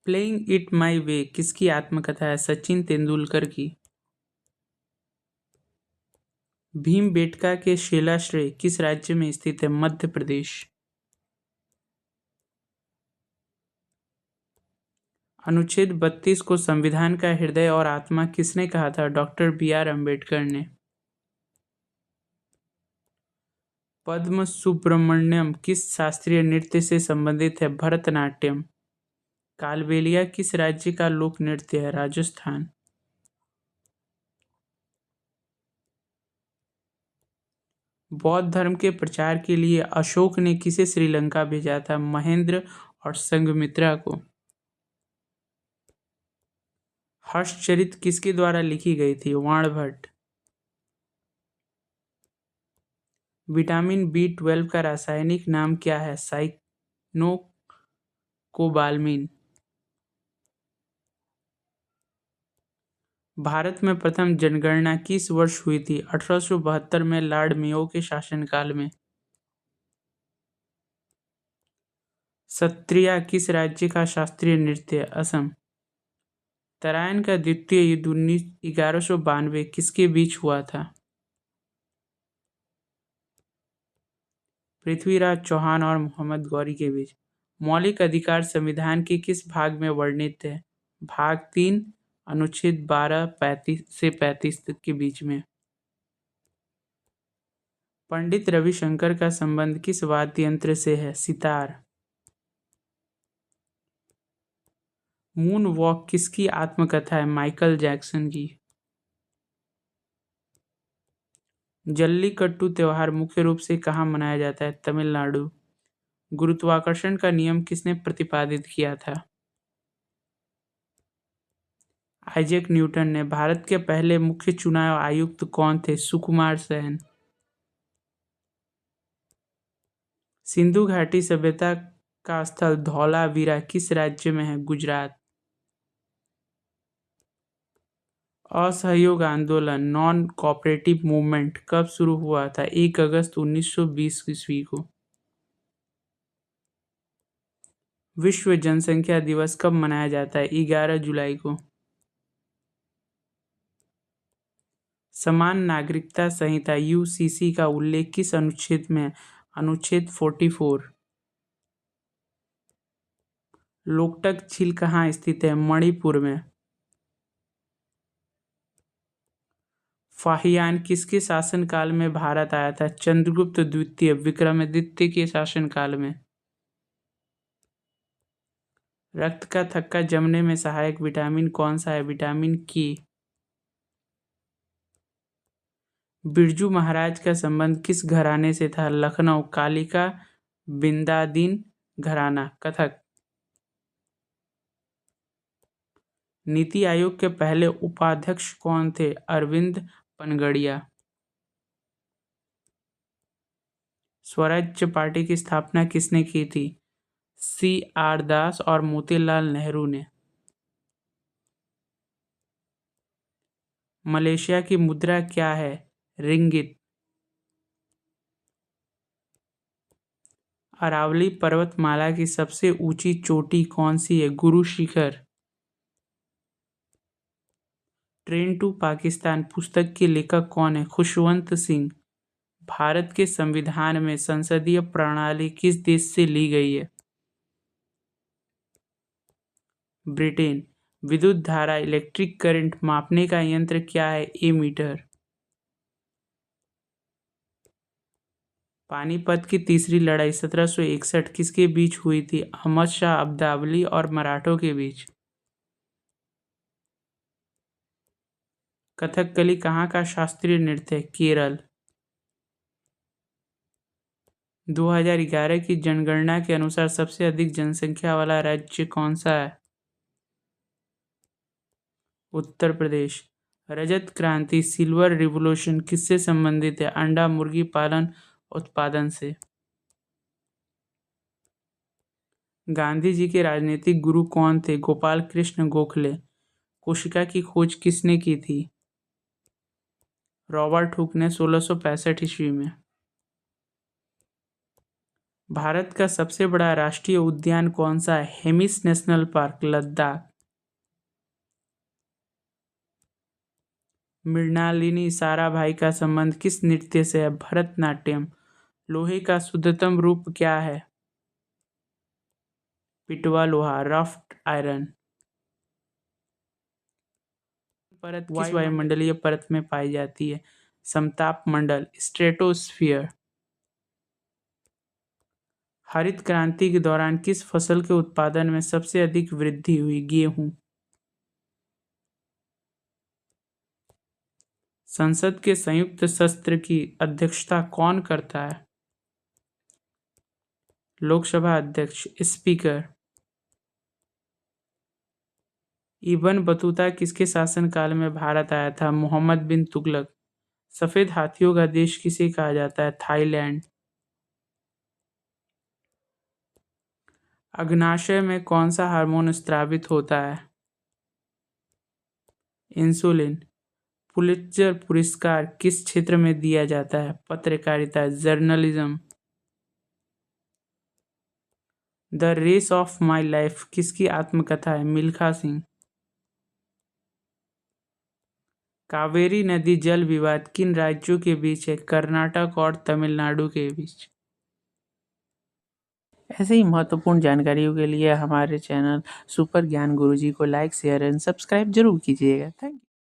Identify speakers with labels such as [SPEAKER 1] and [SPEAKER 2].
[SPEAKER 1] Playing it my वे किसकी आत्मकथा है? सचिन तेंदुलकर की। भीमबेटका के शिलाश्रय किस राज्य में स्थित है? मध्य प्रदेश। अनुच्छेद 32 को संविधान का हृदय और आत्मा किसने कहा था? Doctor B R. अम्बेडकर ने। पद्म सुब्रमण्यम किस शास्त्रीय नृत्य से संबंधित है? भरतनाट्यम। कालबेलिया किस राज्य का लोक नृत्य है? राजस्थान। बौद्ध धर्म के प्रचार के लिए अशोक ने किसे श्रीलंका भेजा था? महेंद्र और संघमित्रा को। हर्षचरित किसके द्वारा लिखी गई थी? वाणभट्ट। विटामिन B12 का रासायनिक नाम क्या है? साइक्लोकोबालामिन। भारत में प्रथम जनगणना किस वर्ष हुई थी? 1872 में लॉर्ड मेयो के शासनकाल में। सत्रिया किस राज्य का शास्त्रीय नृत्य है? असम। तराइन का द्वितीय युद्ध 1192 किसके बीच हुआ था? पृथ्वीराज चौहान और मोहम्मद गौरी के बीच। मौलिक अधिकार संविधान के किस भाग में वर्णित है? भाग 3 अनुच्छेद 12 35 से 35 तक के बीच में। पंडित रविशंकर का संबंध किस वाद्य यंत्र से है? सितार। मून वॉक किसकी आत्मकथा है? माइकल जैक्सन की। जल्लीकट्टू त्योहार मुख्य रूप से कहाँ मनाया जाता है? तमिलनाडु। गुरुत्वाकर्षण का नियम किसने प्रतिपादित किया था? आइजैक न्यूटन ने। भारत के पहले मुख्य चुनाव आयुक्त कौन थे? सुकुमार सेन। सिंधु घाटी सभ्यता का स्थल धौलावीरा किस राज्य में है? गुजरात। असहयोग आंदोलन नॉन कोऑपरेटिव मूवमेंट कब शुरू हुआ था? 1 अगस्त 1920 ईस्वी को। विश्व जनसंख्या दिवस कब मनाया जाता है? 11 जुलाई को। समान नागरिकता संहिता यूसीसी का उल्लेख किस अनुच्छेद में है? अनुच्छेद 44। लोकटक झील कहाँ स्थित है? मणिपुर में। फाहियान किसके शासनकाल में भारत आया था? चंद्रगुप्त द्वितीय विक्रमादित्य के शासनकाल में। रक्त का थक्का जमने में सहायक विटामिन कौन सा है? विटामिन के। बिरजू महाराज का संबंध किस घराने से था? लखनऊ। कालिका बिंदादीन घराना। कथक। नीति आयोग के पहले उपाध्यक्ष कौन थे? अरविंद पनगड़िया। स्वराज्य पार्टी की स्थापना किसने की थी? C.R. दास और मोतीलाल नेहरू ने। मलेशिया की मुद्रा क्या है? रिंगिट। अरावली पर्वतमाला की सबसे ऊंची चोटी कौन सी है? गुरु शिखर। ट्रेन टू पाकिस्तान पुस्तक के लेखक कौन है? खुशवंत सिंह। भारत के संविधान में संसदीय प्रणाली किस देश से ली गई है? ब्रिटेन। विद्युत धारा इलेक्ट्रिक करंट मापने का यंत्र क्या है? एमीटर। पानीपत की तीसरी लड़ाई 1761 किसके बीच हुई थी? अहमद शाह अब्दाली और मराठों के बीच। कथकली कहाँ का शास्त्रीय नृत्य है? केरल। 2011 की जनगणना के अनुसार सबसे अधिक जनसंख्या वाला राज्य कौन सा है? उत्तर प्रदेश। रजत क्रांति सिल्वर रिवॉल्यूशन किससे संबंधित है? अंडा मुर्गी पालन उत्पादन से। गांधी जी के राजनीतिक गुरु कौन थे? गोपाल कृष्ण गोखले। कोशिका की खोज किसने की थी? रॉबर्ट हुक ने 1665 ईस्वी में। भारत का सबसे बड़ा राष्ट्रीय उद्यान कौन सा है? Hemis national park, Ladakh. मृणालिनी साराभाई का संबंध किस नृत्य से है? भरतनाट्यम। लोहे का शुद्धतम रूप क्या है? पिटवा लोहा, रफ्ट आयरन। परत किस वायुमंडलीय परत में पाई जाती है? समताप मंडल, स्ट्रेटोस्फियर। हरित क्रांति के दौरान किस फसल के उत्पादन में सबसे अधिक वृद्धि हुई? गेहूं। संसद के संयुक्त सत्र की अध्यक्षता कौन करता है? लोकसभा अध्यक्ष, स्पीकर। इब्न बतूता किसके शासनकाल में भारत आया था? मोहम्मद बिन तुगलक। सफेद हाथियों का देश किसे कहा जाता है? थाईलैंड। अग्नाशय में कौन सा हार्मोन स्रावित होता है? इंसुलिन। पुलित्जर पुरस्कार किस क्षेत्र में दिया जाता है? पत्रकारिता, journalism. The race of my life किसकी आत्मकथा है? मिल्खा सिंह। कावेरी नदी जल विवाद किन राज्यों के बीच है? कर्नाटक और तमिलनाडु के बीच। ऐसे ही महत्वपूर्ण जानकारियों के लिए हमारे चैनल सुपर ज्ञान गुरुजी को लाइक, शेयर एंड सब्सक्राइब जरूर कीजिएगा। Thank you.